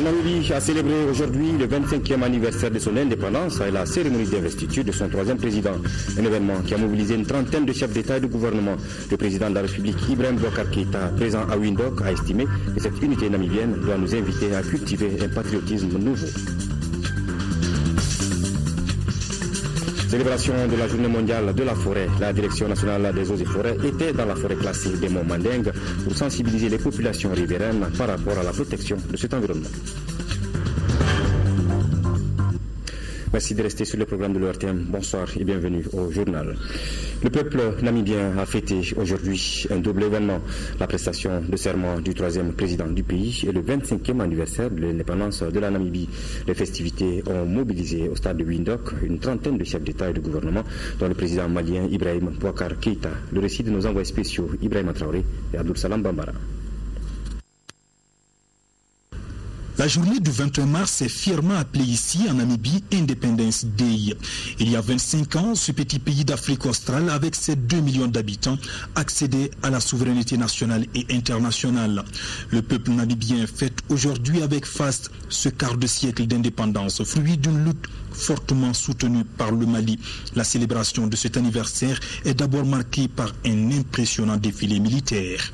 La Namibie a célébré aujourd'hui le 25e anniversaire de son indépendance et la cérémonie d'investiture de son troisième président. Un événement qui a mobilisé une trentaine de chefs d'État et de gouvernement. Le président de la République, Ibrahim Boubacar Keïta, présent à Windhoek, a estimé que cette unité namibienne doit nous inviter à cultiver un patriotisme nouveau. Célébration de la journée mondiale de la forêt. La Direction nationale des eaux et forêts était dans la forêt classée des monts Manding pour sensibiliser les populations riveraines par rapport à la protection de cet environnement. Merci de rester sur le programme de l'ORTM. Bonsoir et bienvenue au journal. Le peuple namibien a fêté aujourd'hui un double événement, la prestation de serment du troisième président du pays et le 25e anniversaire de l'indépendance de la Namibie. Les festivités ont mobilisé au stade de Windhoek une trentaine de chefs d'État et de gouvernement, dont le président malien Ibrahim Boubacar Keïta. Le récit de nos envoyés spéciaux Ibrahim Traoré et Abdul Salam Bambara. La journée du 21 mars est fièrement appelée ici en Namibie Independence Day. Il y a 25 ans, ce petit pays d'Afrique australe, avec ses 2 millions d'habitants, accédait à la souveraineté nationale et internationale. Le peuple namibien fête aujourd'hui avec faste ce quart de siècle d'indépendance, fruit d'une lutte fortement soutenue par le Mali. La célébration de cet anniversaire est d'abord marquée par un impressionnant défilé militaire.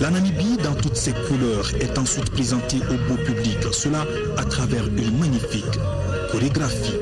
La Namibie, dans toutes ses couleurs, est ensuite présentée au beau public, cela à travers une magnifique chorégraphie.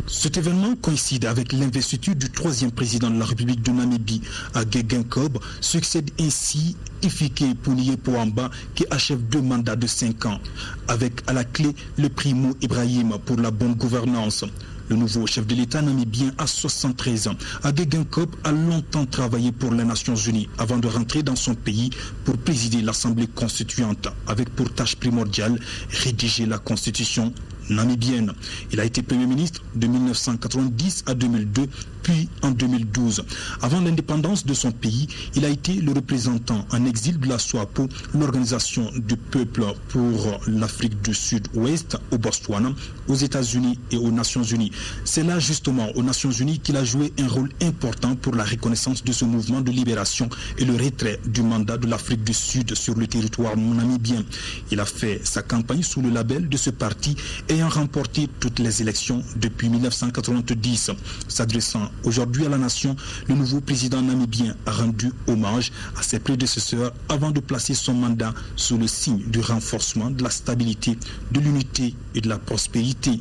Cet événement coïncide avec l'investiture du troisième président de la République de Namibie, Hage Geingob. Succède ainsi Hifikepunye Pohamba qui achève 2 mandats de 5 ans, avec à la clé le prix Mo Ibrahim pour la bonne gouvernance. Le nouveau chef de l'État namibien a 73 ans. Hage Geingob a longtemps travaillé pour les Nations Unies avant de rentrer dans son pays pour présider l'Assemblée constituante, avec pour tâche primordiale rédiger la constitution namibienne. Il a été Premier ministre de 1990 à 2002, puis en 2012. Avant l'indépendance de son pays, il a été le représentant en exil de la SWAPO, l'Organisation du peuple pour l'Afrique du Sud-Ouest, au Botswana, aux États-Unis et aux Nations Unies. C'est là justement aux Nations Unies qu'il a joué un rôle important pour la reconnaissance de ce mouvement de libération et le retrait du mandat de l'Afrique du Sud sur le territoire namibien. Il a fait sa campagne sous le label de ce parti ayant remporté toutes les élections depuis 1990. S'adressant aujourd'hui à la nation, le nouveau président namibien a rendu hommage à ses prédécesseurs avant de placer son mandat sous le signe du renforcement de la stabilité, de l'unité et de la prospérité.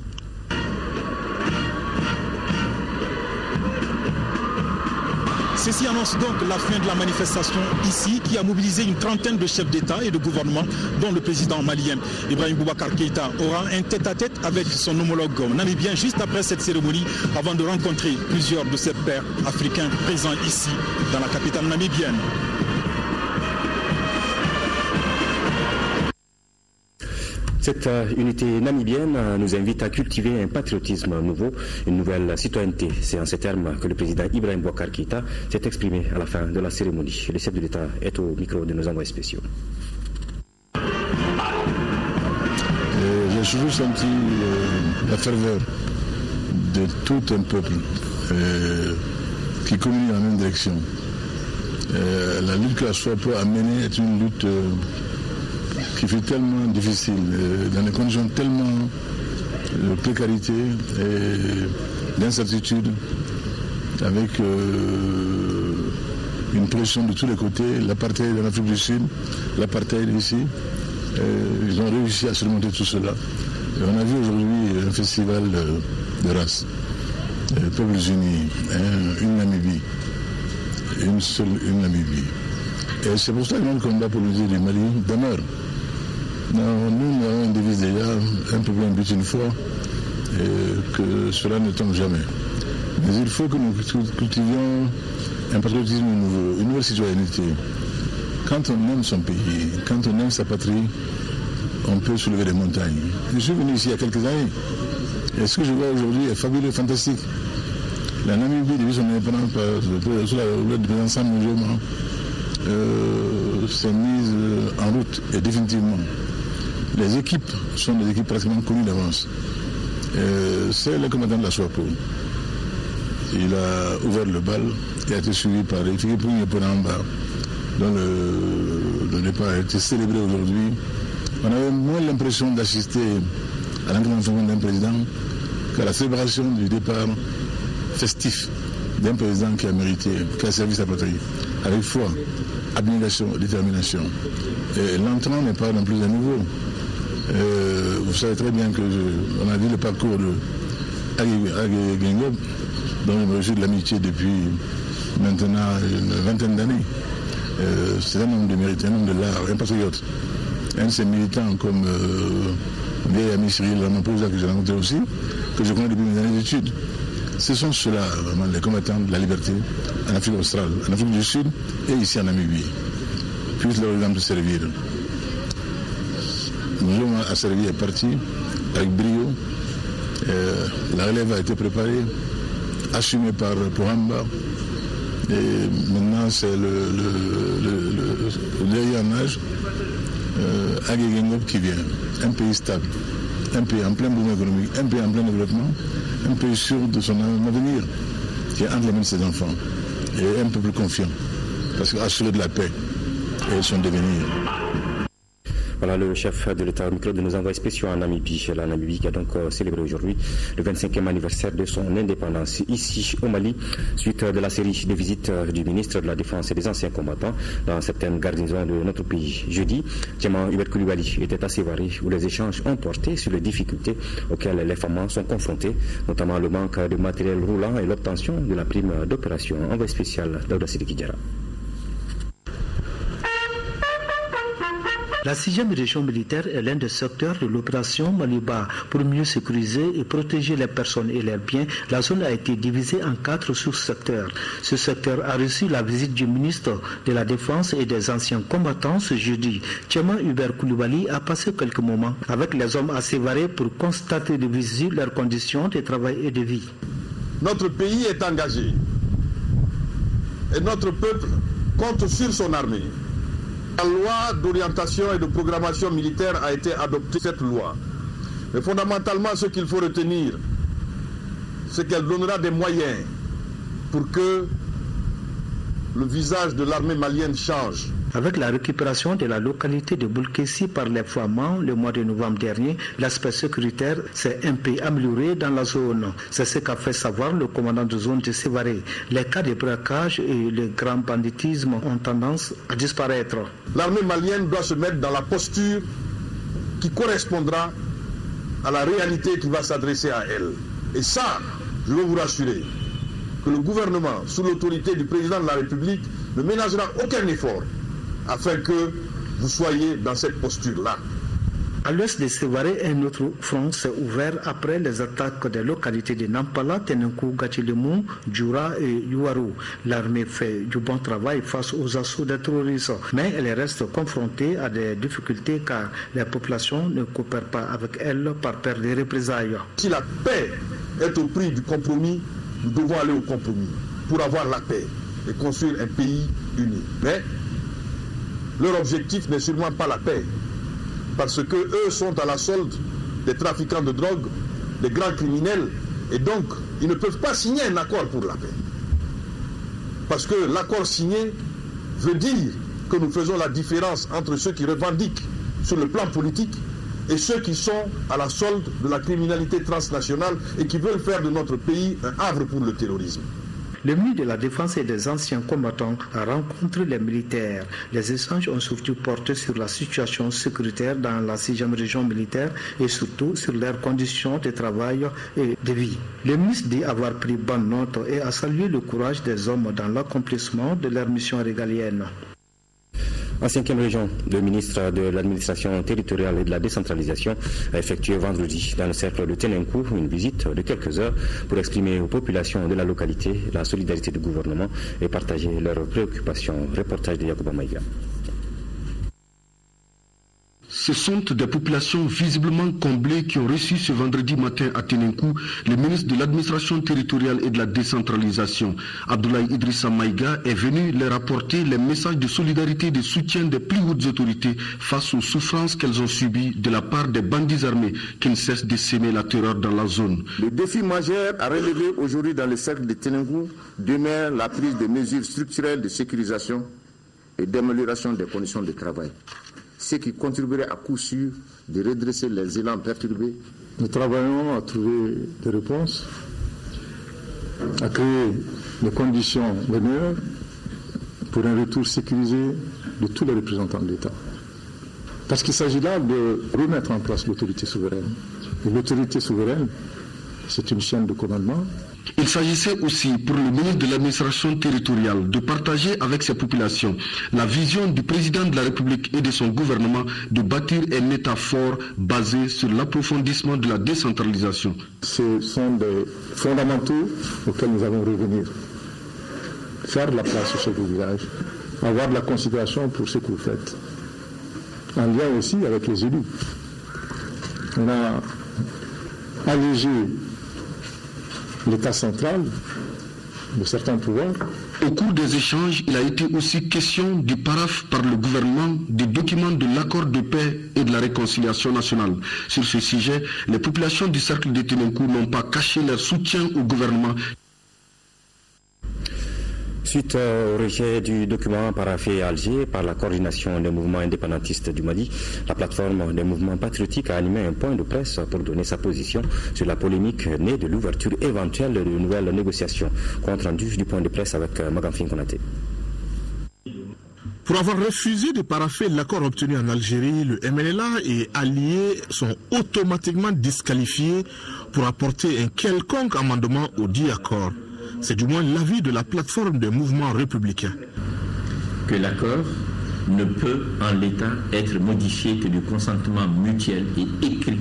Ceci annonce donc la fin de la manifestation ici qui a mobilisé une trentaine de chefs d'État et de gouvernement, dont le président malien. Ibrahim Boubacar Keïta aura un tête-à-tête avec son homologue namibien juste après cette cérémonie avant de rencontrer plusieurs de ses pairs africains présents ici dans la capitale namibienne. Cette unité namibienne nous invite à cultiver un patriotisme nouveau, une nouvelle citoyenneté. C'est en ces termes que le président Ibrahim Boubacar Keïta s'est exprimé à la fin de la cérémonie. Le chef de l'État est au micro de nos envoyés spéciaux. J'ai toujours senti la ferveur de tout un peuple qui communiquent dans la même direction. La lutte que la SWAPO a menée est une lutte qui fait tellement difficile, dans des conditions tellement de précarité et d'incertitude, avec une pression de tous les côtés, l'apartheid en Afrique du Sud, l'apartheid ici. Ils ont réussi à surmonter tout cela. Et on a vu aujourd'hui un festival de races, peuples unis, une Namibie, une Namibie. Et c'est pour ça que notre combat pour l'unité du Mali demeure. Nous avons une devise déjà, un peuple, un but, une foi, et que cela ne tombe jamais. Mais il faut que nous cultivions un patriotisme nouveau, une nouvelle citoyenneté. Quand on aime son pays, quand on aime sa patrie, on peut soulever des montagnes. Je suis venu ici il y a quelques années, et ce que je vois aujourd'hui est fabuleux, fantastique. La Namibie, depuis son indépendance, sous la houlette du président Sam Nujoma, s'est mise en route, et définitivement. Les équipes sont des équipes pratiquement connues d'avance. C'est le commandant de la SWAPO. Il a ouvert le bal et a été suivi par l'équipe Ponamba, dont le départ a été célébré aujourd'hui. On avait moins l'impression d'assister à l'entrée en fonction d'un président qu'à la célébration du départ festif d'un président qui a mérité, qui a servi sa patrie, avec foi, abnégation, détermination. Et l'entrant n'est pas non plus à nouveau. Vous savez très bien qu'on a vu le parcours de Agé Gengob, dont je me réjouis de l'amitié depuis maintenant une vingtaine d'années. C'est un homme de mérite, un homme de l'art, un patriote. Un de ses militants comme vieil ami Cyril Ramaphosa, que j'ai rencontré aussi, que je connais depuis mes années d'études. Ce sont ceux-là, vraiment, les combattants de la liberté en Afrique australe, en Afrique du Sud et ici en Namibie. Puisse leur exemple servir. Nous a servi, est parti avec brio. La relève a été préparée, assumée par Pohamba. Et maintenant, c'est le dernier en âge, Agé Gengob, qui vient. Un pays stable, un pays en plein boom économique, un pays en plein développement, un pays sûr de son avenir, qui est entre les mains de ses enfants. Et un peuple confiant, parce qu'assuré de la paix et son devenir. Voilà le chef de l'État au micro de nos envois spéciaux en Namibie. La Namibie qui a donc célébré aujourd'hui le 25e anniversaire de son indépendance ici au Mali, suite de la série de visites du ministre de la Défense et des anciens combattants dans certaines garnisons de notre pays. Jeudi, Tchema Hubert Koulibaly était à Sévaré où les échanges ont porté sur les difficultés auxquelles les femmes sont confrontées, notamment le manque de matériel roulant et l'obtention de la prime d'opération. Envoyé spécial d'Aouda Sidiki Diarra. La 6e région militaire est l'un des secteurs de l'opération Maliba. Pour mieux sécuriser et protéger les personnes et leurs biens, la zone a été divisée en 4 sous-secteurs. Ce secteur a reçu la visite du ministre de la Défense et des anciens combattants ce jeudi. Tchema Hubert Koulibaly a passé quelques moments avec les hommes à Sévaré pour constater de visu leurs conditions de travail et de vie. Notre pays est engagé et notre peuple compte sur son armée. La loi d'orientation et de programmation militaire a été adoptée, cette loi. Mais fondamentalement, ce qu'il faut retenir, c'est qu'elle donnera des moyens pour que le visage de l'armée malienne change. Avec la récupération de la localité de Boulkessi par les Flamands le mois de novembre dernier, l'aspect sécuritaire s'est un peu amélioré dans la zone. C'est ce qu'a fait savoir le commandant de zone de Sévaré. Les cas de braquage et le grand banditisme ont tendance à disparaître. L'armée malienne doit se mettre dans la posture qui correspondra à la réalité qui va s'adresser à elle. Et ça, je veux vous rassurer que le gouvernement, sous l'autorité du président de la République, ne ménagera aucun effort afin que vous soyez dans cette posture-là. À l'ouest de Sévaré, un autre front s'est ouvert après les attaques des localités de Nampala, Tenenkou, Gatilimou, Djoura et Yuaru. L'armée fait du bon travail face aux assauts des terroristes, mais elle reste confrontée à des difficultés car les populations ne coopèrent pas avec elle par peur des représailles. Si la paix est au prix du compromis, nous devons aller au compromis pour avoir la paix et construire un pays uni. Mais leur objectif n'est sûrement pas la paix, parce qu'eux sont à la solde des trafiquants de drogue, des grands criminels, et donc ils ne peuvent pas signer un accord pour la paix. Parce que l'accord signé veut dire que nous faisons la différence entre ceux qui revendiquent sur le plan politique et ceux qui sont à la solde de la criminalité transnationale et qui veulent faire de notre pays un havre pour le terrorisme. Le ministre de la Défense et des anciens combattants a rencontré les militaires. Les échanges ont surtout porté sur la situation sécuritaire dans la 6e région militaire et surtout sur leurs conditions de travail et de vie. Le ministre dit avoir pris bonne note et a salué le courage des hommes dans l'accomplissement de leur mission régalienne. En 5e région, le ministre de l'administration territoriale et de la décentralisation a effectué vendredi dans le cercle de Tenenkou une visite de quelques heures pour exprimer aux populations de la localité la solidarité du gouvernement et partager leurs préoccupations. Reportage de Yacouba Maïga. Ce sont des populations visiblement comblées qui ont reçu ce vendredi matin à Tenenkou le ministre de l'administration territoriale et de la décentralisation. Abdoulaye Idrissa Maïga est venu leur apporter les messages de solidarité et de soutien des plus hautes autorités face aux souffrances qu'elles ont subies de la part des bandits armés qui ne cessent de semer la terreur dans la zone. Le défi majeur à relever aujourd'hui dans le cercle de Tenenkou demeure la prise de mesures structurelles de sécurisation et d'amélioration des conditions de travail, ce qui contribuerait à coup sûr de redresser les élans perturbés. Nous travaillons à trouver des réponses, à créer les conditions de meilleures pour un retour sécurisé de tous les représentants de l'État. Parce qu'il s'agit là de remettre en place l'autorité souveraine. Et l'autorité souveraine, c'est une chaîne de commandement. Il s'agissait aussi pour le ministre de l'administration territoriale de partager avec ses populations la vision du président de la République et de son gouvernement de bâtir un État fort basé sur l'approfondissement de la décentralisation. Ce sont des fondamentaux auxquels nous allons revenir. Faire de la place au chef de village, avoir de la considération pour ce que vous faites. En lien aussi avec les élus. On a allégé l'État central de certains pouvoirs. Au cours des échanges, il a été aussi question du paraphe par le gouvernement des documents de l'accord de paix et de la réconciliation nationale. Sur ce sujet, les populations du cercle de Tenenkou n'ont pas caché leur soutien au gouvernement. Suite au rejet du document paraphé à Alger par la coordination des mouvements indépendantistes du Mali, la plateforme des mouvements patriotiques a animé un point de presse pour donner sa position sur la polémique née de l'ouverture éventuelle de nouvelles négociations. Compte rendu du point de presse avec Magamfin Konaté. Pour avoir refusé de parapher l'accord obtenu en Algérie, le MNLA et alliés sont automatiquement disqualifiés pour apporter un quelconque amendement au dit accord. C'est du moins l'avis de la plateforme des mouvements républicains. Que l'accord ne peut en l'état être modifié que du consentement mutuel et écrit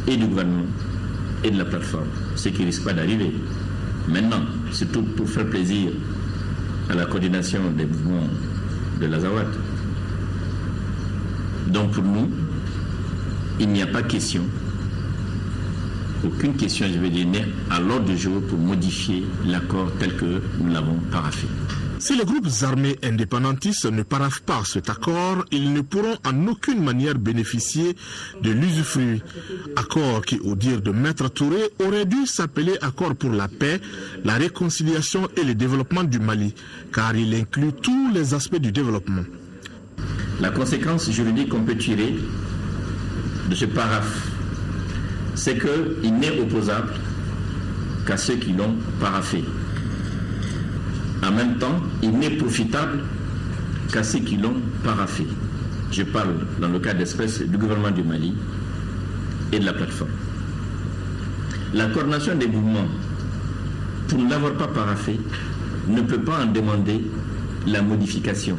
et du gouvernement et de la plateforme, ce qui risque pas d'arriver. Maintenant, surtout pour faire plaisir à la coordination des mouvements de l'Azawad. Donc pour nous, il n'y a pas question. Aucune question, je veux dire, n'est à l'ordre du jour pour modifier l'accord tel que nous l'avons paraphé. Si les groupes armés indépendantistes ne paraphent pas cet accord, ils ne pourront en aucune manière bénéficier de l'usufruit. Accord qui, au dire de Maître Touré, aurait dû s'appeler accord pour la paix, la réconciliation et le développement du Mali, car il inclut tous les aspects du développement. La conséquence juridique qu'on peut tirer de ce paraphe, c'est qu'il n'est opposable qu'à ceux qui l'ont paraphé. En même temps, il n'est profitable qu'à ceux qui l'ont paraphé. Je parle, dans le cas d'espèce, du gouvernement du Mali et de la plateforme. La coordination des mouvements, pour ne l'avoir pas paraphé, ne peut pas en demander la modification.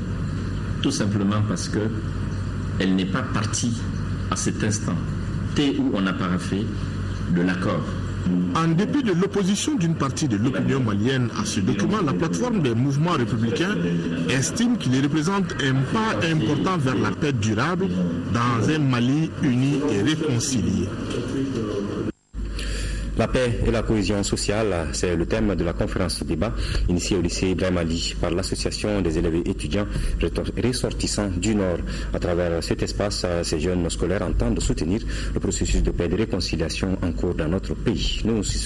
Tout simplement parce qu'elle n'est pas partie à cet instant où on a paraphé de l'accord. En dépit de l'opposition d'une partie de l'opinion malienne à ce document, la plateforme des mouvements républicains estime qu'il représente un pas important vers la paix durable dans un Mali uni et réconcilié. La paix et la cohésion sociale, c'est le thème de la conférence de débat initiée au lycée Ibrahim Ali par l'association des élèves et étudiants ressortissants du Nord. À travers cet espace, ces jeunes scolaires entendent soutenir le processus de paix et de réconciliation en cours dans notre pays. Nous aussi,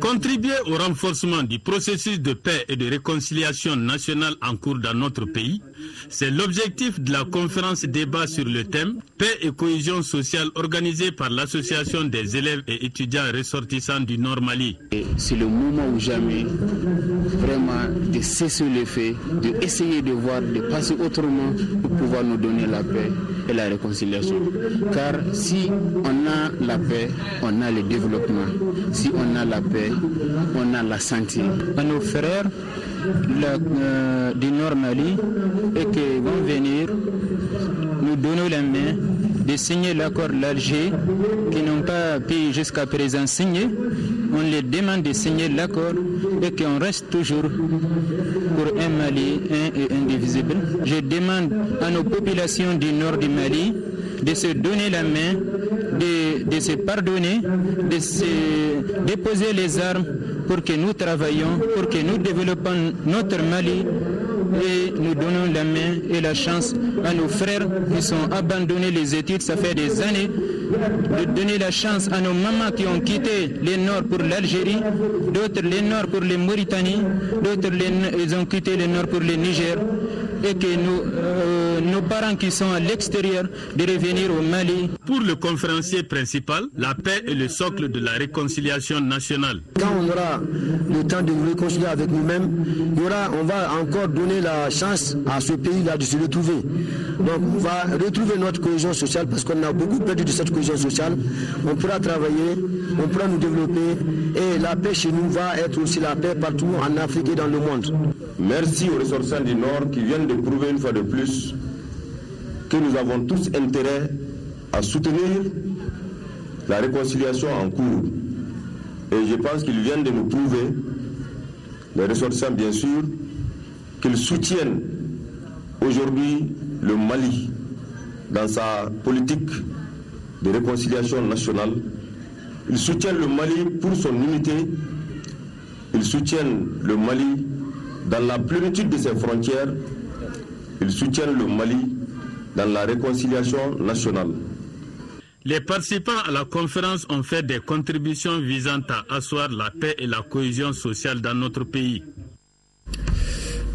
Contribuer au renforcement du processus de paix et de réconciliation nationale en cours dans notre pays, c'est l'objectif de la conférence débat sur le thème Paix et cohésion sociale organisée par l'Association des élèves et étudiants ressortissants du Nord Mali. C'est le moment ou jamais vraiment de cesser le fait, d'essayer de voir, de passer autrement pour pouvoir nous donner la paix et la réconciliation. Car si on a la paix, on a le développement. Si on a la paix, on a la santé. À nos frères du Nord Mali et qui vont venir nous donner la main de signer l'accord d'Alger qui n'ont pas pu jusqu'à présent signer. On les demande de signer l'accord et qu'on reste toujours pour un Mali, un et indivisible. Je demande à nos populations du nord du Mali de se donner la main, de se pardonner, de se déposer les armes pour que nous travaillions, pour que nous développons notre Mali et nous donnons la main et la chance à nos frères qui sont abandonnés les études, ça fait des années, de donner la chance à nos mamans qui ont quitté les Nord pour l'Algérie, d'autres les Nord pour les Mauritanie, d'autres ils ont quitté les Nord pour le Niger, et que nos parents qui sont à l'extérieur de revenir au Mali. Pour le conférencier principal, la paix est le socle de la réconciliation nationale. Quand on aura le temps de nous réconcilier avec nous-mêmes, on va encore donner la chance à ce pays-là de se retrouver. Donc on va retrouver notre cohésion sociale parce qu'on a beaucoup perdu de cette cohésion sociale. On pourra travailler, on pourra nous développer et la paix chez nous va être aussi la paix partout en Afrique et dans le monde. Merci aux ressortissants du Nord qui viennent de prouver une fois de plus que nous avons tous intérêt à soutenir la réconciliation en cours. Et je pense qu'ils viennent de nous prouver, les ressortissants bien sûr, qu'ils soutiennent aujourd'hui le Mali dans sa politique de réconciliation nationale. Ils soutiennent le Mali pour son unité. Ils soutiennent le Mali dans la plénitude de ses frontières. Ils soutiennent le Mali dans la réconciliation nationale. Les participants à la conférence ont fait des contributions visant à asseoir la paix et la cohésion sociale dans notre pays.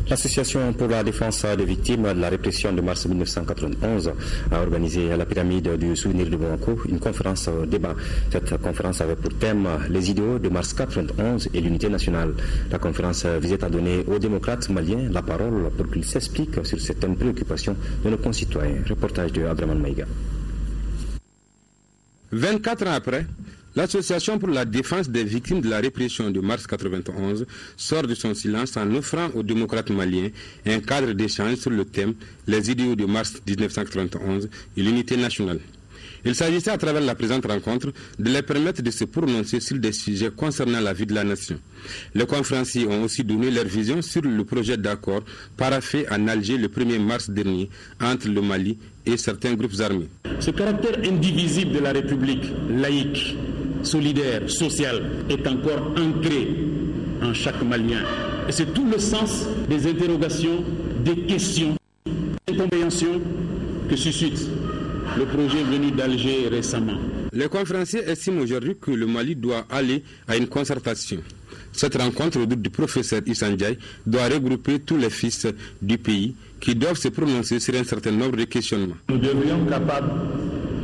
L'Association pour la défense des victimes de la répression de mars 1991 a organisé à la pyramide du souvenir de Bamako une conférence débat. Cette conférence avait pour thème les idéaux de mars 1991 et l'unité nationale. La conférence visait à donner aux démocrates maliens la parole pour qu'ils s'expliquent sur certaines préoccupations de nos concitoyens. Reportage de Abdraman Maïga. 24 ans après, l'Association pour la défense des victimes de la répression de mars 1991 sort de son silence en offrant aux démocrates maliens un cadre d'échange sur le thème « Les idéaux de mars 1991 et l'unité nationale ». Il s'agissait à travers la présente rencontre de les permettre de se prononcer sur des sujets concernant la vie de la nation. Les conférenciers ont aussi donné leur vision sur le projet d'accord paraphé en Alger le 1er mars dernier entre le Mali et certains groupes armés. Ce caractère indivisible de la République laïque, solidaire, sociale, est encore ancré en chaque Malien. Et c'est tout le sens des interrogations, des questions, des incompréhensions que suscite le projet venu d'Alger récemment. Les conférenciers estiment aujourd'hui que le Mali doit aller à une concertation. Cette rencontre au doute du professeur Issa Ndiaye doit regrouper tous les fils du pays qui doivent se prononcer sur un certain nombre de questionnements. Nous devrions être capables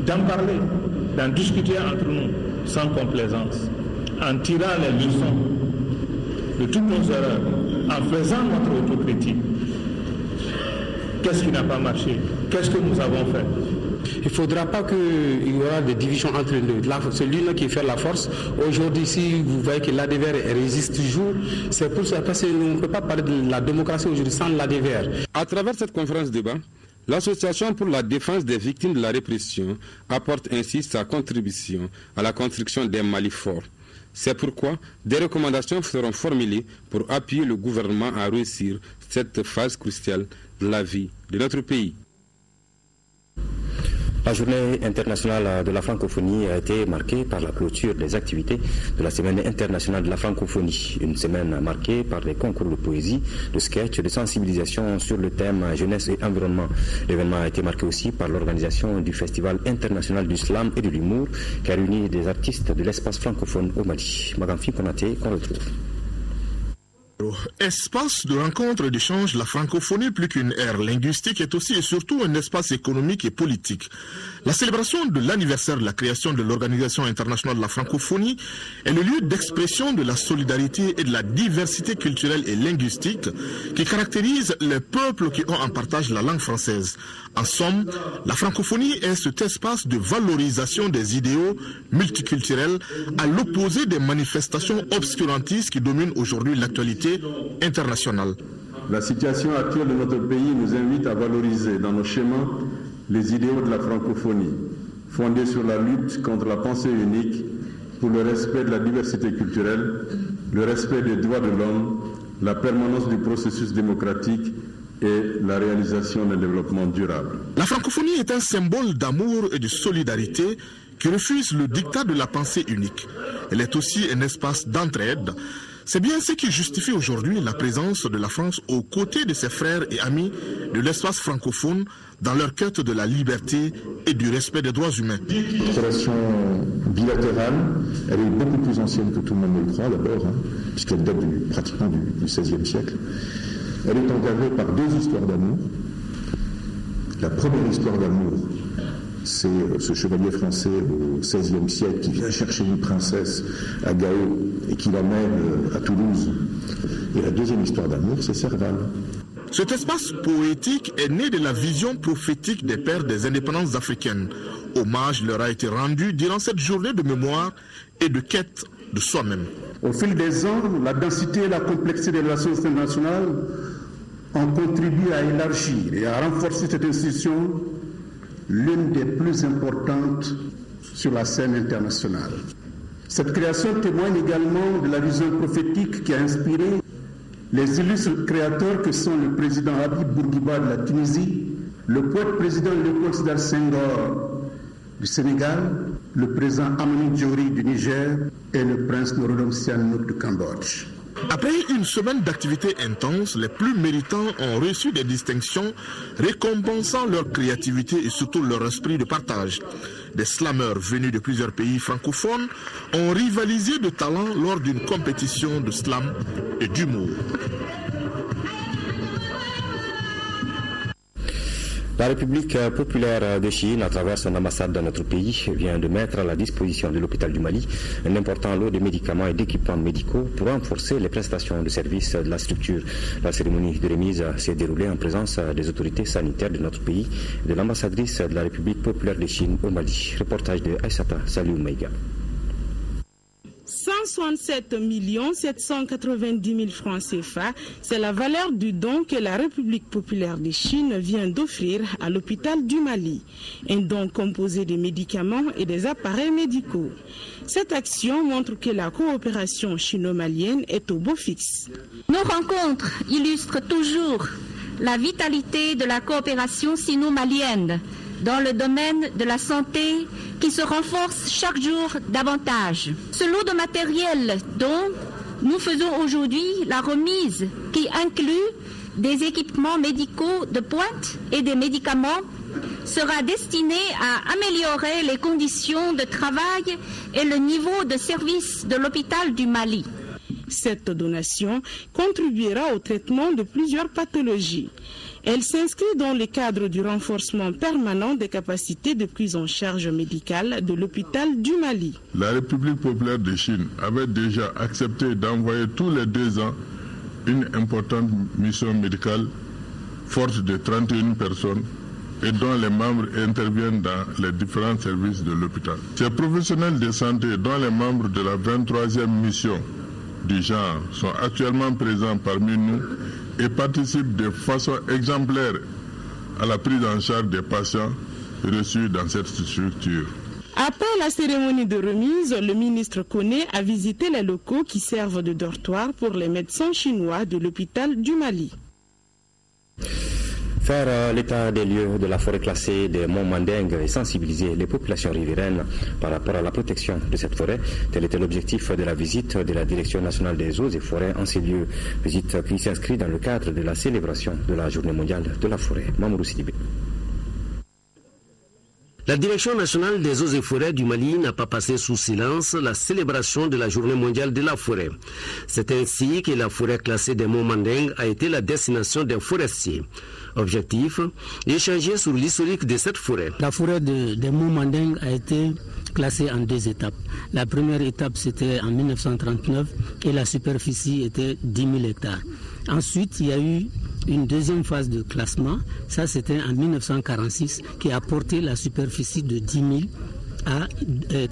d'en parler, d'en discuter entre nous, sans complaisance, en tirant les leçons de toutes nos erreurs, en faisant notre autocritique. Qu'est-ce qui n'a pas marché? Qu'est-ce que nous avons fait? Il ne faudra pas qu'il y aura des divisions entre nous. C'est l'une qui fait la force. Aujourd'hui, si vous voyez que l'ADVR résiste toujours, c'est pour ça, parce qu'on ne peut pas parler de la démocratie aujourd'hui sans l'ADVR. À travers cette conférence débat, l'Association pour la défense des victimes de la répression apporte ainsi sa contribution à la construction d'un Mali fort. C'est pourquoi des recommandations seront formulées pour appuyer le gouvernement à réussir cette phase cruciale de la vie de notre pays. La journée internationale de la francophonie a été marquée par la clôture des activités de la Semaine internationale de la francophonie. Une semaine marquée par des concours de poésie, de sketch, de sensibilisation sur le thème jeunesse et environnement. L'événement a été marqué aussi par l'organisation du Festival international du slam et de l'humour qui a réuni des artistes de l'espace francophone au Mali. Magamfi Konaté, qu'on retrouve. Espace de rencontre et d'échange, la francophonie, plus qu'une ère linguistique, est aussi et surtout un espace économique et politique. La célébration de l'anniversaire de la création de l'Organisation internationale de la francophonie est le lieu d'expression de la solidarité et de la diversité culturelle et linguistique qui caractérise les peuples qui ont en partage la langue française. En somme, la francophonie est cet espace de valorisation des idéaux multiculturels à l'opposé des manifestations obscurantistes qui dominent aujourd'hui l'actualité internationale. La situation actuelle de notre pays nous invite à valoriser dans nos schémas les idéaux de la francophonie, fondés sur la lutte contre la pensée unique, pour le respect de la diversité culturelle, le respect des droits de l'homme, la permanence du processus démocratique et la réalisation d'un développement durable. La francophonie est un symbole d'amour et de solidarité qui refuse le dictat de la pensée unique. Elle est aussi un espace d'entraide. C'est bien ce qui justifie aujourd'hui la présence de la France aux côtés de ses frères et amis de l'espace francophone dans leur quête de la liberté et du respect des droits humains. La relation bilatérale, elle est beaucoup plus ancienne que tout le monde ne le croit d'abord, puisqu'elle date pratiquement du XVIe siècle. Elle est encadrée par deux histoires d'amour. La première histoire d'amour, c'est ce chevalier français au XVIe siècle qui vient chercher une princesse à Gao et qui l'amène à Toulouse. Et la deuxième histoire d'amour, c'est Serval. Cet espace poétique est né de la vision prophétique des pères des indépendances africaines. Hommage leur a été rendu durant cette journée de mémoire et de quête de soi-même. Au fil des ans, la densité et la complexité des relations internationales ont contribué à élargir et à renforcer cette institution, l'une des plus importantes sur la scène internationale. Cette création témoigne également de la vision prophétique qui a inspiré les illustres créateurs que sont le président Habib Bourguiba de la Tunisie, le poète président Léopold Sédar Senghor du Sénégal, le président Amani Diori du Niger et le prince Norodom Sihanouk du Cambodge. Après une semaine d'activités intenses, les plus méritants ont reçu des distinctions récompensant leur créativité et surtout leur esprit de partage. Des slameurs venus de plusieurs pays francophones ont rivalisé de talent lors d'une compétition de slam et d'humour. La République populaire de Chine, à travers son ambassade dans notre pays, vient de mettre à la disposition de l'hôpital du Mali un important lot de médicaments et d'équipements médicaux pour renforcer les prestations de services de la structure. La cérémonie de remise s'est déroulée en présence des autorités sanitaires de notre pays et de l'ambassadrice de la République populaire de Chine au Mali. Reportage de Aïssata Saliou Maïga. 167 790 000 francs CFA, c'est la valeur du don que la République populaire de Chine vient d'offrir à l'hôpital du Mali. Un don composé de médicaments et des appareils médicaux. Cette action montre que la coopération chino-malienne est au beau fixe. Nos rencontres illustrent toujours la vitalité de la coopération sino-malienne dans le domaine de la santé qui se renforce chaque jour davantage. Ce lot de matériel dont nous faisons aujourd'hui la remise qui inclut des équipements médicaux de pointe et des médicaments sera destiné à améliorer les conditions de travail et le niveau de service de l'hôpital du Mali. Cette donation contribuera au traitement de plusieurs pathologies. Elle s'inscrit dans le cadre du renforcement permanent des capacités de prise en charge médicale de l'hôpital du Mali. La République populaire de Chine avait déjà accepté d'envoyer tous les 2 ans une importante mission médicale forte de 31 personnes et dont les membres interviennent dans les différents services de l'hôpital. Ces professionnels de santé, dont les membres de la 23e mission du genre sont actuellement présents parmi nous et participent de façon exemplaire à la prise en charge des patients reçus dans cette structure. Après la cérémonie de remise, le ministre Koné a visité les locaux qui servent de dortoir pour les médecins chinois de l'hôpital du Mali. Faire l'état des lieux de la forêt classée des Monts Mandingue et sensibiliser les populations riveraines par rapport à la protection de cette forêt, tel était l'objectif de la visite de la Direction nationale des eaux et forêts en ces lieux. Visite qui s'inscrit dans le cadre de la célébration de la Journée mondiale de la forêt. Mamoudou Sidibé. La Direction nationale des eaux et forêts du Mali n'a pas passé sous silence la célébration de la Journée mondiale de la forêt. C'est ainsi que la forêt classée des Monts Mandingue a été la destination des forestiers. Objectif, échanger sur l'historique de cette forêt. La forêt des Monts Mandingue a été classée en 2 étapes. La première étape, c'était en 1939 et la superficie était 10 000 hectares. Ensuite, il y a eu une deuxième phase de classement. Ça, c'était en 1946 qui a porté la superficie de 10 000 à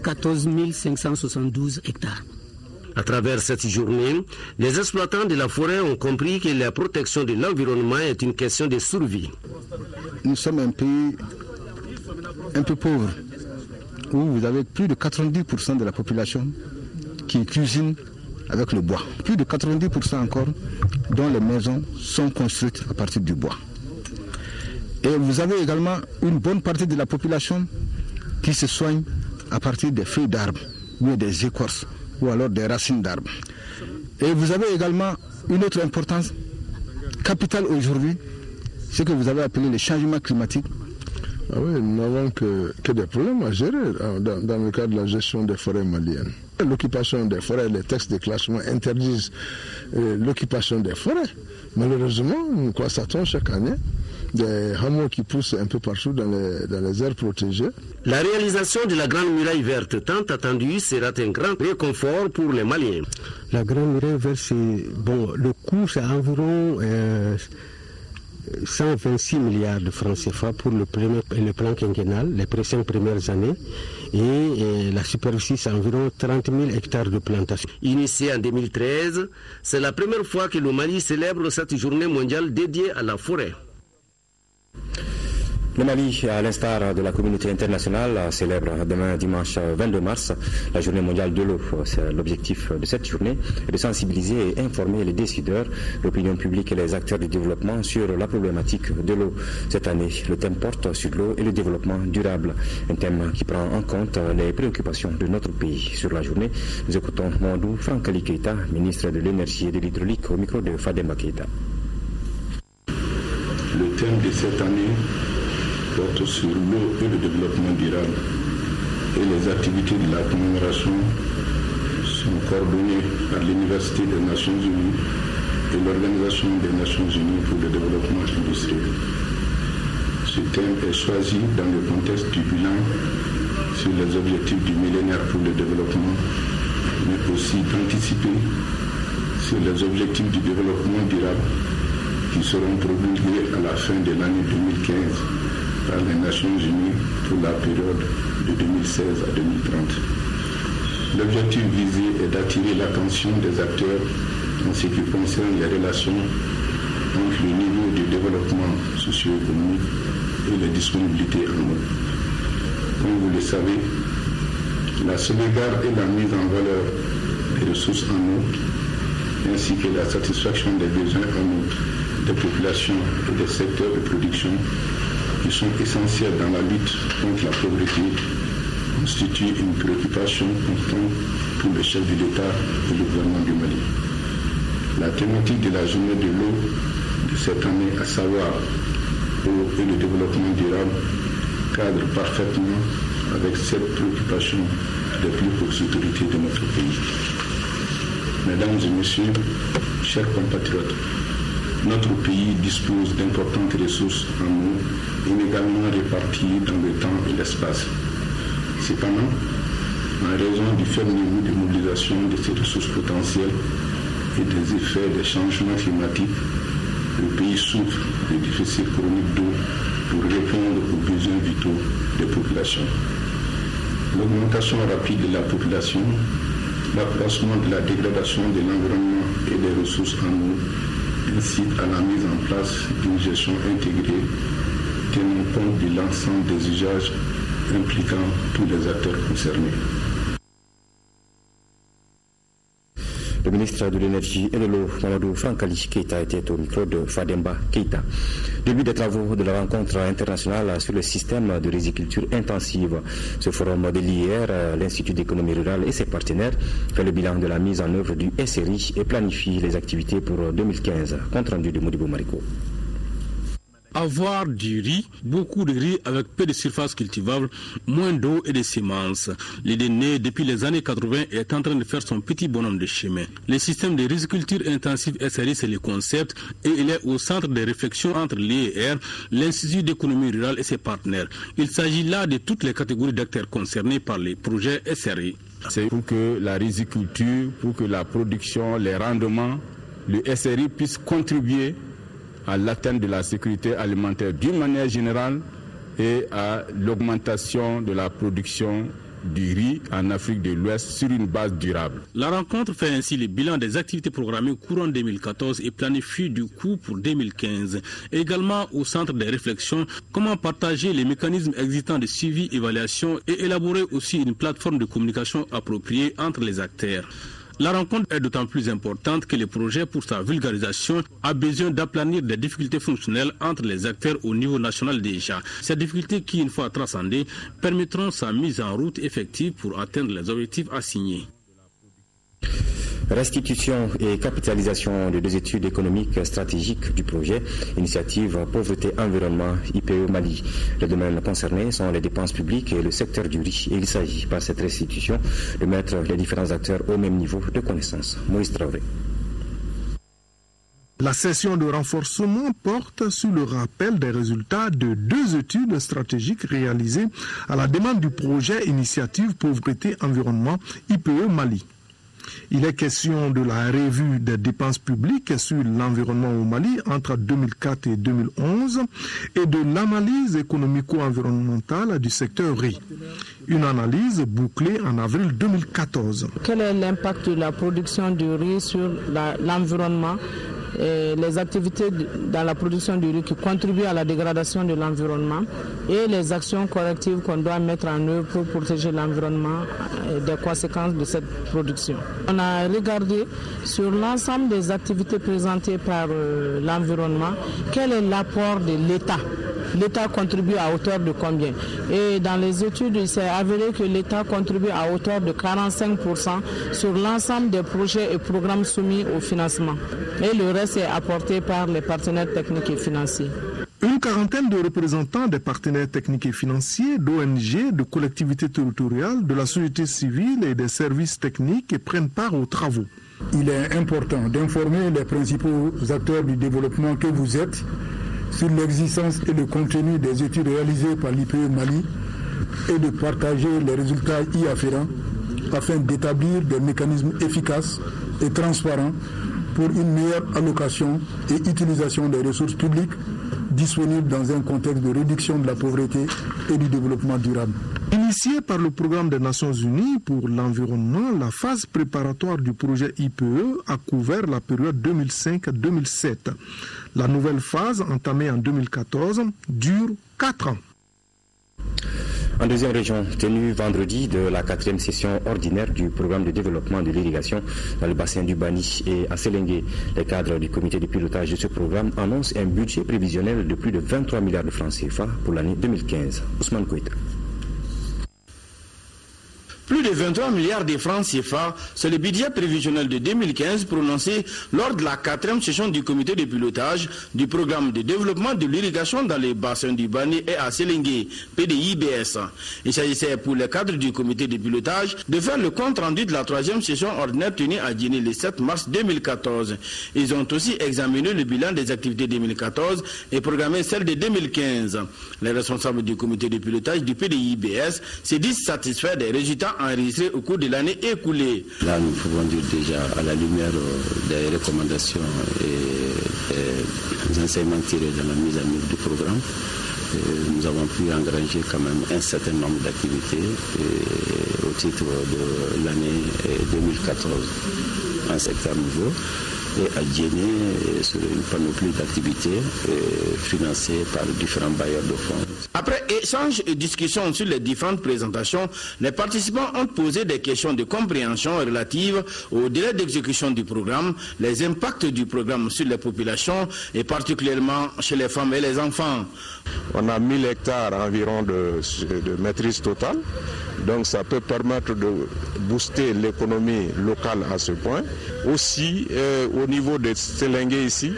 14 572 hectares. À travers cette journée, les exploitants de la forêt ont compris que la protection de l'environnement est une question de survie. Nous sommes un pays un peu pauvre, où vous avez plus de 90% de la population qui cuisine avec le bois. Plus de 90% encore dont les maisons sont construites à partir du bois. Et vous avez également une bonne partie de la population qui se soigne à partir des feuilles d'arbres ou des écorces ou alors des racines d'arbres. Et vous avez également une autre importance capitale aujourd'hui, ce que vous avez appelé le changement climatique. Ah oui, nous n'avons que des problèmes à gérer dans le cadre de la gestion des forêts maliennes. L'occupation des forêts, les textes de classement interdisent l'occupation des forêts. Malheureusement, nous constatons chaque année des hameaux qui poussent un peu partout dans les aires protégées. La réalisation de la Grande Muraille Verte tant attendue sera un grand réconfort pour les Maliens. La Grande Muraille Verte, le coût c'est environ 126 milliards de francs CFA pour le plan quinquennal, les 5 premières années, et la superficie c'est environ 30 000 hectares de plantations. Initiée en 2013, c'est la première fois que le Mali célèbre cette journée mondiale dédiée à la forêt. Le Mali, à l'instar de la communauté internationale, célèbre demain dimanche 22 mars la journée mondiale de l'eau. C'est l'objectif de cette journée, de sensibiliser et informer les décideurs, l'opinion publique et les acteurs du développement sur la problématique de l'eau. Cette année, le thème porte sur l'eau et le développement durable, un thème qui prend en compte les préoccupations de notre pays. Sur la journée, nous écoutons Mandou Frankali Keita, ministre de l'énergie et de l'hydraulique, au micro de Fadema Keita. Le thème de cette année porte sur l'eau et le développement durable, et les activités de la commémoration sont coordonnées par l'Université des Nations Unies et l'Organisation des Nations Unies pour le développement industriel. Ce thème est choisi dans le contexte du bilan sur les objectifs du millénaire pour le développement, mais aussi d'anticiper sur les objectifs du développement durable qui seront promulgués à la fin de l'année 2015 par les Nations Unies pour la période de 2016 à 2030. L'objectif visé est d'attirer l'attention des acteurs en ce qui concerne les relations entre le niveau de développement socio-économique et les disponibilités en eau. Comme vous le savez, la sauvegarde et la mise en valeur des ressources en eau, ainsi que la satisfaction des besoins en eau des populations et des secteurs de production qui sont essentiels dans la lutte contre la pauvreté, constituent une préoccupation constante pour le chef de l'État et le gouvernement du Mali. La thématique de la journée de l'eau de cette année, à savoir l'eau et le développement durable, cadre parfaitement avec cette préoccupation des plus hautes autorités de notre pays. Mesdames et messieurs, chers compatriotes, notre pays dispose d'importantes ressources en eau, inégalement réparties dans le temps et l'espace. Cependant, en raison du faible niveau de mobilisation de ces ressources potentielles et des effets des changements climatiques, le pays souffre de déficits chroniques d'eau pour répondre aux besoins vitaux des populations. L'augmentation rapide de la population, l'accroissement de la dégradation de l'environnement et des ressources en eau incite à la mise en place d'une gestion intégrée tenant compte de l'ensemble des usages impliquant tous les acteurs concernés. Le ministre de l'Énergie et de l'Eau, Mamadou Frankali Keita, était au micro de Fademba Keita. Début des travaux de la rencontre internationale sur le système de riziculture intensive. Ce forum de l'IR, l'Institut d'économie rurale et ses partenaires fait le bilan de la mise en œuvre du SRI et planifie les activités pour 2015. Compte rendu de Modibo Mariko. Avoir du riz, beaucoup de riz avec peu de surface cultivable, moins d'eau et de semences. L'idée née depuis les années 80 est en train de faire son petit bonhomme de chemin. Le système de riziculture intensive SRI, c'est le concept et il est au centre des réflexions entre l'IER, l'Institut d'économie rurale et ses partenaires. Il s'agit là de toutes les catégories d'acteurs concernés par les projets SRI. C'est pour que la riziculture, pour que la production, les rendements, le SRI puisse contribuer à l'atteinte de la sécurité alimentaire d'une manière générale et à l'augmentation de la production du riz en Afrique de l'Ouest sur une base durable. La rencontre fait ainsi le bilan des activités programmées courant 2014 et planifie du coup pour 2015. Également au centre des réflexions, comment partager les mécanismes existants de suivi, évaluation et élaborer aussi une plateforme de communication appropriée entre les acteurs. La rencontre est d'autant plus importante que le projet, pour sa vulgarisation, a besoin d'aplanir des difficultés fonctionnelles entre les acteurs au niveau national déjà. Ces difficultés qui, une fois transcendées, permettront sa mise en route effective pour atteindre les objectifs assignés. Restitution et capitalisation de deux études économiques stratégiques du projet, initiative pauvreté-environnement IPE Mali. Les domaines concernés sont les dépenses publiques et le secteur du riz. Et il s'agit par cette restitution de mettre les différents acteurs au même niveau de connaissance. Maurice Traoré. La session de renforcement porte sur le rappel des résultats de deux études stratégiques réalisées à la demande du projet Initiative Pauvreté-Environnement IPE Mali. Il est question de la revue des dépenses publiques sur l'environnement au Mali entre 2004 et 2011 et de l'analyse économico-environnementale du secteur riz. Une analyse bouclée en avril 2014. Quel est l'impact de la production du riz sur l'environnement ? Les activités dans la production du riz qui contribuent à la dégradation de l'environnement et les actions correctives qu'on doit mettre en œuvre pour protéger l'environnement des conséquences de cette production. On a regardé sur l'ensemble des activités présentées par l'environnement, quel est l'apport de l'État. L'État contribue à hauteur de combien? Et dans les études, il s'est avéré que l'État contribue à hauteur de 45% sur l'ensemble des projets et programmes soumis au financement. Et le reste est apporté par les partenaires techniques et financiers. Une quarantaine de représentants des partenaires techniques et financiers, d'ONG, de collectivités territoriales, de la société civile et des services techniques prennent part aux travaux. Il est important d'informer les principaux acteurs du développement que vous êtes sur l'existence et le contenu des études réalisées par l'IPE Mali et de partager les résultats y afférents afin d'établir des mécanismes efficaces et transparents pour une meilleure allocation et utilisation des ressources publiques disponibles dans un contexte de réduction de la pauvreté et du développement durable. Initiée par le programme des Nations Unies pour l'environnement, la phase préparatoire du projet IPE a couvert la période 2005-2007. La nouvelle phase, entamée en 2014, dure 4 ans. En deuxième région, tenue vendredi de la 4e session ordinaire du programme de développement de l'irrigation dans le bassin du Bani et à Selengue, les cadres du comité de pilotage de ce programme annoncent un budget prévisionnel de plus de 23 milliards de francs CFA pour l'année 2015. Ousmane Kouita. Plus de 23 milliards de francs CFA, c'est le budget prévisionnel de 2015 prononcé lors de la 4e session du comité de pilotage du programme de développement de l'irrigation dans les bassins du Bani et à Selengue, PDIBS. Il s'agissait pour les cadres du comité de pilotage de faire le compte rendu de la 3e session ordinaire tenue à Djinné le 7 mars 2014. Ils ont aussi examiné le bilan des activités 2014 et programmé celle de 2015. Les responsables du comité de pilotage du PDIBS se disent satisfaits des résultats enregistrés au cours de l'année écoulée. Là, nous pouvons dire déjà à la lumière des recommandations et des enseignements tirés de la mise en œuvre du programme, nous avons pu engranger quand même un certain nombre d'activités au titre de l'année 2014 en secteur nouveau et à Djinné sur une panoplie d'activités financées par différents bailleurs de fonds. Après échange et discussion sur les différentes présentations, les participants ont posé des questions de compréhension relatives au délai d'exécution du programme, les impacts du programme sur les populations et particulièrement chez les femmes et les enfants. On a 1000 hectares environ de maîtrise totale, donc ça peut permettre de booster l'économie locale à ce point. Aussi, au niveau de Sélingué ici,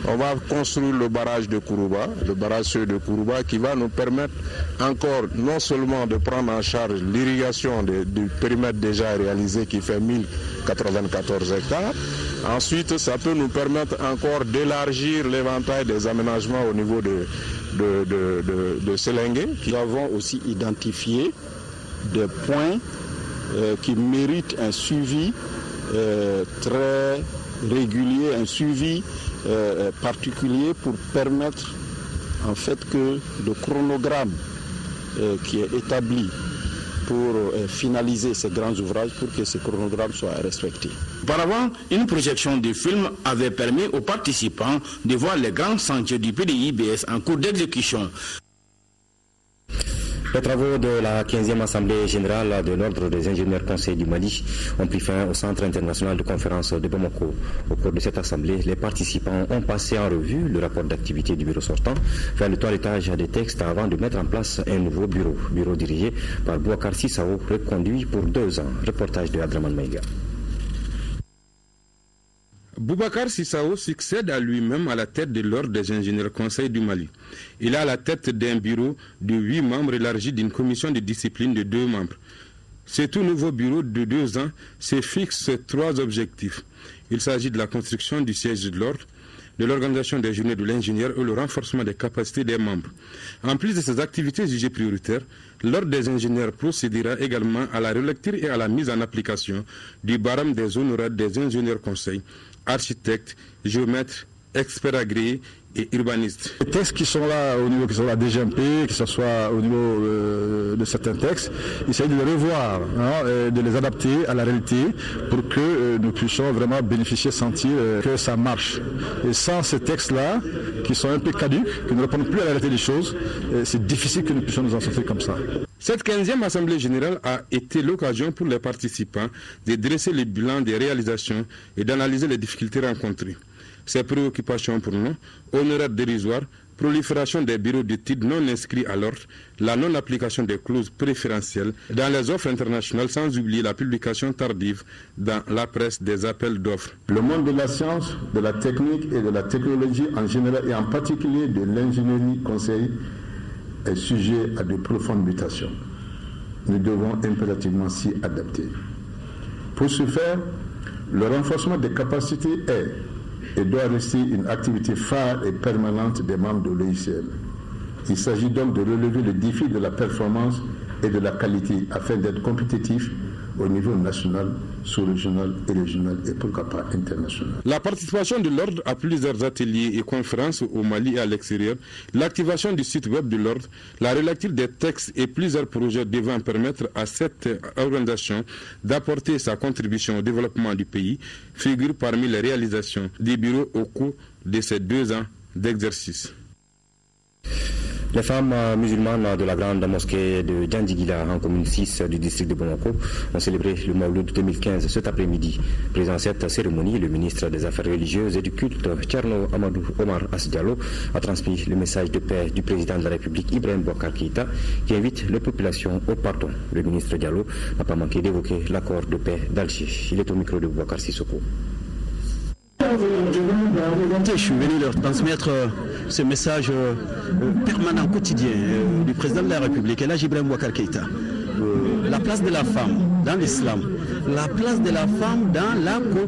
on va construire le barrage de Kourouba, le barrage de Kourouba qui va nous permettre encore non seulement de prendre en charge l'irrigation du périmètre déjà réalisé qui fait 1094 hectares. Ensuite, ça peut nous permettre encore d'élargir l'éventail des aménagements au niveau de Sélingué. Nous avons aussi identifié des points qui méritent un suivi très régulier, un suivi particulier pour permettre en fait que le chronogramme qui est établi pour finaliser ces grands ouvrages, pour que ce chronogramme soit respecté. Auparavant, une projection du film avait permis aux participants de voir les grands chantiers du PDI-IBS en cours d'exécution. Les travaux de la 15e Assemblée générale de l'Ordre des ingénieurs conseils du Mali ont pris fin au Centre international de conférence de Bamako. Au cours de cette assemblée, les participants ont passé en revue le rapport d'activité du bureau sortant, fait le toilettage des textes avant de mettre en place un nouveau bureau dirigé par Bouakar Sissao, reconduit pour 2 ans. Reportage de Adraman Maïga. Boubacar Sissao succède à lui-même à la tête de l'Ordre des ingénieurs conseils du Mali. Il est à la tête d'un bureau de 8 membres élargi d'une commission de discipline de 2 membres. Ce tout nouveau bureau de 2 ans se fixe 3 objectifs. Il s'agit de la construction du siège de l'Ordre, de l'organisation des journées de l'ingénieur et le renforcement des capacités des membres. En plus de ces activités jugées prioritaires, l'Ordre des ingénieurs procédera également à la relecture et à la mise en application du barème des honoraires des ingénieurs conseils, architectes, géomètres, experts agréés et urbanistes. Les textes qui sont là au niveau, qui sont la DGMP, que ce soit au niveau de certains textes, il s'agit de les revoir, de les adapter à la réalité pour que nous puissions vraiment bénéficier, sentir que ça marche. Et sans ces textes-là, qui sont un peu caducs, qui ne répondent plus à la réalité des choses, c'est difficile que nous puissions nous en sortir comme ça. Cette 15e Assemblée générale a été l'occasion pour les participants de dresser le bilan des réalisations et d'analyser les difficultés rencontrées. Ces préoccupations pour nous, honoraires dérisoires, prolifération des bureaux d'études non inscrits à l'ordre, la non-application des clauses préférentielles dans les offres internationales, sans oublier la publication tardive dans la presse des appels d'offres. Le monde de la science, de la technique et de la technologie en général et en particulier de l'ingénierie conseil est sujet à de profondes mutations. Nous devons impérativement s'y adapter. Pour ce faire, le renforcement des capacités est et doit rester une activité phare et permanente des membres de l'OICM. Il s'agit donc de relever le défi de la performance et de la qualité afin d'être compétitif au niveau national, sous-régional et régional et pourquoi pas international. La participation de l'Ordre à plusieurs ateliers et conférences au Mali et à l'extérieur, l'activation du site web de l'Ordre, la relecture des textes et plusieurs projets devant permettre à cette organisation d'apporter sa contribution au développement du pays figurent parmi les réalisations du bureau au cours de ces 2 ans d'exercice. Les femmes musulmanes de la grande mosquée de Djandjigila en commune 6 du district de Bamako ont célébré le Mawlud 2015 cet après-midi. Présent à cette cérémonie, le ministre des Affaires religieuses et du culte, Thierno Amadou Omar Asdiallo, a transmis le message de paix du président de la République, Ibrahim Boubacar Keïta, qui invite les populations au pardon. Le ministre Diallo n'a pas manqué d'évoquer l'accord de paix d'Alger. Il est au micro de Boubacar Sissoko. Je suis venu leur transmettre ce message permanent, quotidien du président de la République, et là Ibrahim Boubacar Keïta. La place de la femme dans l'islam, la place de la femme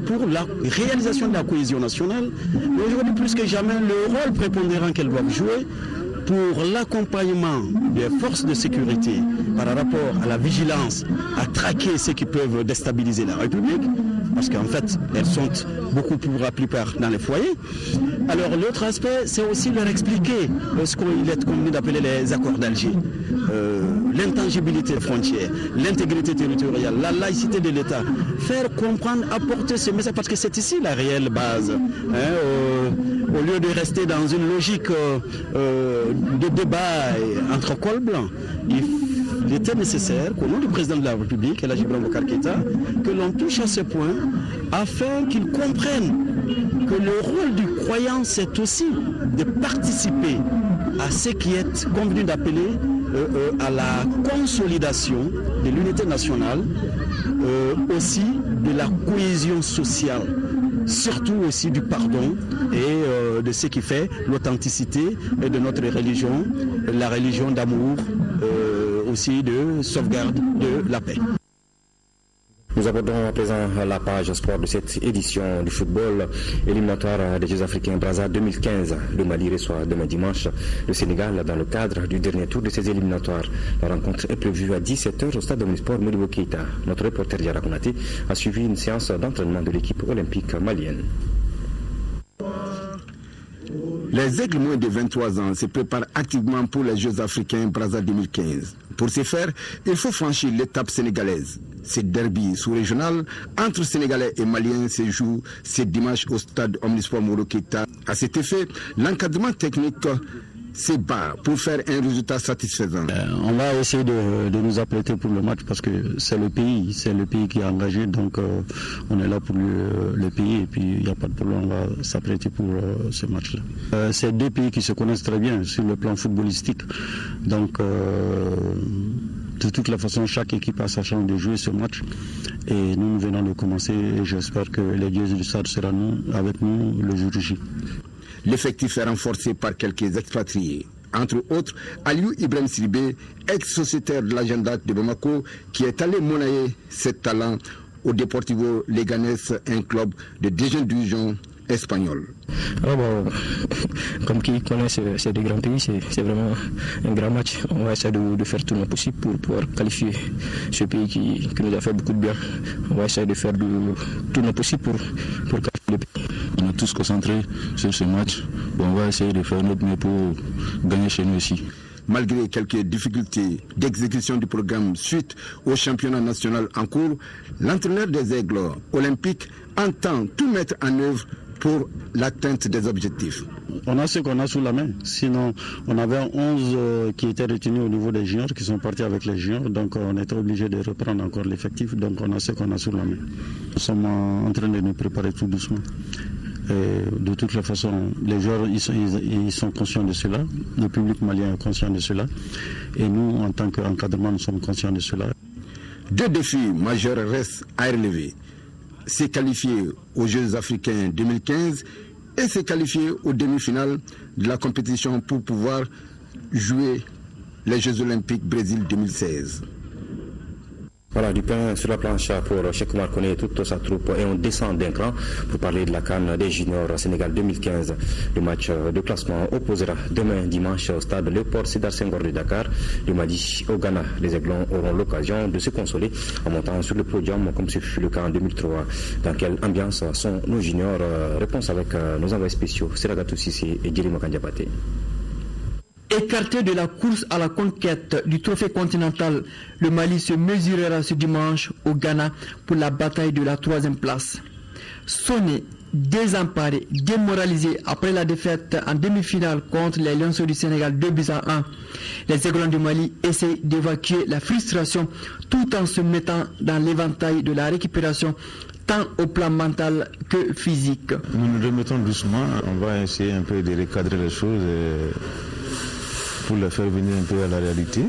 pour la réalisation de la cohésion nationale, mais aujourd'hui plus que jamais le rôle prépondérant qu'elle doit jouer pour l'accompagnement des forces de sécurité par rapport à la vigilance, à traquer ceux qui peuvent déstabiliser la République, parce qu'en fait, elles sont beaucoup pour la plupart dans les foyers. Alors l'autre aspect, c'est aussi leur expliquer ce qu'il est convenu d'appeler les accords d'Alger. L'intangibilité des frontières, l'intégrité territoriale, la laïcité de l'État. Faire comprendre, apporter ce message, parce que c'est ici la réelle base au lieu de rester dans une logique de débat entre col blanc, il était nécessaire qu'au nom du président de la République, El Hadji Ibrahim Boubacar Keïta, que l'on touche à ce point afin qu'il comprenne que le rôle du croyant, c'est aussi de participer à ce qui est convenu d'appeler à la consolidation de l'unité nationale, aussi de la cohésion sociale, surtout aussi du pardon et de ce qui fait l'authenticité de notre religion, la religion d'amour, aussi de sauvegarde de la paix. Nous abordons à présent la page sport de cette édition du football éliminatoire des Jeux africains Brazza 2015. Le Mali reçoit demain dimanche le Sénégal dans le cadre du dernier tour de ces éliminatoires. La rencontre est prévue à 17h au stade Omnisport Modibo Keïta. Notre reporter Diara Konaté a suivi une séance d'entraînement de l'équipe olympique malienne. Les aigles moins de 23 ans se préparent activement pour les Jeux africains Brazza 2015. Pour ce faire, il faut franchir l'étape sénégalaise. Ce derby sous-régional entre Sénégalais et Maliens se joue ce dimanche au stade Omnisport Modibo Keïta. À cet effet, l'encadrement technique se bat pour faire un résultat satisfaisant. On va essayer de nous apprêter pour le match parce que c'est le pays qui est engagé, donc on est là pour le pays et puis il n'y a pas de problème, on va s'apprêter pour ce match-là. C'est deux pays qui se connaissent très bien sur le plan footballistique, donc de toute la façon, chaque équipe a sa chance de jouer ce match et nous venons de commencer et j'espère que les dieux du stade seront avec nous le jour J. L'effectif est renforcé par quelques expatriés. Entre autres, Aliou Ibrahim Siribé, ex-sociétaire de l'Agenda de Bamako, qui est allé monnayer ses talents au Deportivo Leganés, un club de deuxième division espagnol. Comme qui connaît ces deux grands pays, c'est vraiment un grand match. On va essayer de faire tout le possible pour pouvoir qualifier ce pays qui nous a fait beaucoup de bien. On va essayer de faire tout le possible pour qualifier le pays. On est tous concentrés sur ce match. On va essayer de faire notre mieux pour gagner chez nous aussi. Malgré quelques difficultés d'exécution du programme suite au championnat national en cours, l'entraîneur des Aigles olympiques entend tout mettre en œuvre pour l'atteinte des objectifs. On a ce qu'on a sous la main. Sinon, on avait 11 qui étaient retenus au niveau des juniors, qui sont partis avec les juniors. Donc, on était obligé de reprendre encore l'effectif. Donc, on a ce qu'on a sous la main. Nous sommes en train de nous préparer tout doucement. Et de toutes les façons, les joueurs ils sont conscients de cela. Le public malien est conscient de cela. Et nous, en tant qu'encadrement, nous sommes conscients de cela. Deux défis majeurs restent à relever. Se qualifier aux Jeux africains 2015 et se qualifier aux demi-finales de la compétition pour pouvoir jouer les Jeux olympiques Brésil 2016. Voilà, du pain sur la planche pour Cheikh Oumar Koné et toute sa troupe. Et on descend d'un cran pour parler de la CAN des juniors Sénégal 2015. Le match de classement opposera demain dimanche au stade Léopold Sédar Senghor de Dakar. Le Mali au Ghana. Les Aiglons auront l'occasion de se consoler en montant sur le podium comme ce fut le cas en 2003. Dans quelle ambiance sont nos juniors? Réponse avec nos envoyés spéciaux, Seragatou Sissi et Djili Makandiabaté. Écarté de la course à la conquête du trophée continental, le Mali se mesurera ce dimanche au Ghana pour la bataille de la 3e place. Sonné, désemparé, démoralisé après la défaite en demi-finale contre les Lionceaux du Sénégal 2-1, les Aiglons du Mali essaient d'évacuer la frustration tout en se mettant dans l'éventail de la récupération tant au plan mental que physique. Nous nous remettons doucement, on va essayer un peu de recadrer les choses pour les faire venir un peu à la réalité.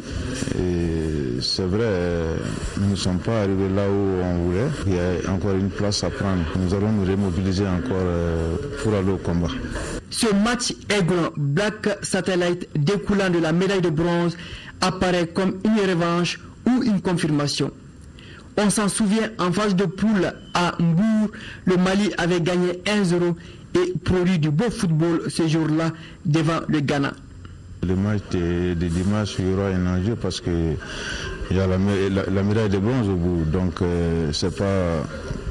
Et c'est vrai, nous ne sommes pas arrivés là où on voulait. Il y a encore une place à prendre. Nous allons nous remobiliser encore pour aller au combat. Ce match Aiglon Black Satellite découlant de la médaille de bronze apparaît comme une revanche ou une confirmation. On s'en souvient, en phase de poule à Mbour, le Mali avait gagné 1-0 et produit du beau football ce jour-là devant le Ghana. Le match de dimanche, il y aura un enjeu parce qu'il y a la médaille de bronze au bout. Donc, c'est pas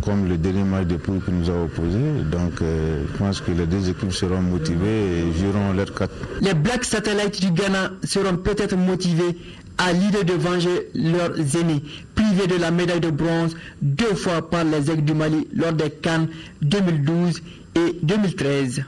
comme le dernier match de poule qui nous a opposé. Donc, je pense que les deux équipes seront motivées et joueront leur 4. Les Black Satellites du Ghana seront peut-être motivés à l'idée de venger leurs aînés, privés de la médaille de bronze 2 fois par les Aigles du Mali lors des CAN 2012 et 2013.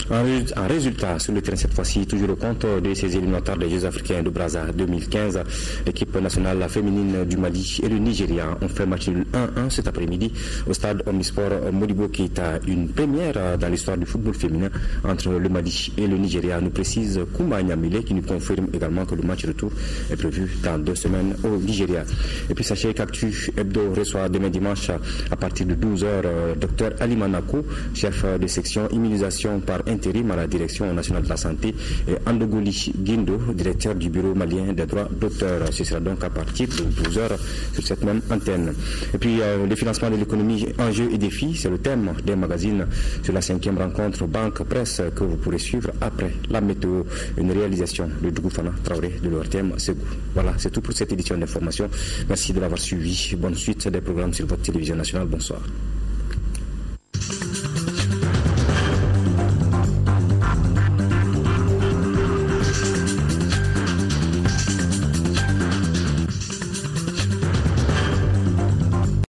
En résultat, sur le terrain cette fois-ci, toujours au compte de ces éliminatoires des Jeux africains de Brazza 2015, l'équipe nationale féminine du Mali et le Nigeria ont fait match nul 1-1 cet après-midi au stade Omnisport Modibo Keïta, une première dans l'histoire du football féminin entre le Mali et le Nigeria, nous précise Koumba Nyamile, qui nous confirme également que le match retour est prévu dans 2 semaines au Nigeria. Et puis sachez qu'Actu Hebdo reçoit demain dimanche à partir de 12h Dr Ali Manako, chef de section immunisation par intérim à la direction nationale de la santé, et Andogoli Guindo, directeur du bureau malien des droits d'auteur. Ce sera donc à partir de 12h sur cette même antenne. Et puis le financement de l'économie, enjeux et défis, c'est le thème des magazines sur la 5e rencontre Banque Presse que vous pourrez suivre après la météo, une réalisation de Dougoufana Traoré de l'ORTM Ségou. Voilà, c'est tout pour cette édition d'information. Merci de l'avoir suivi. Bonne suite des programmes sur votre télévision nationale. Bonsoir.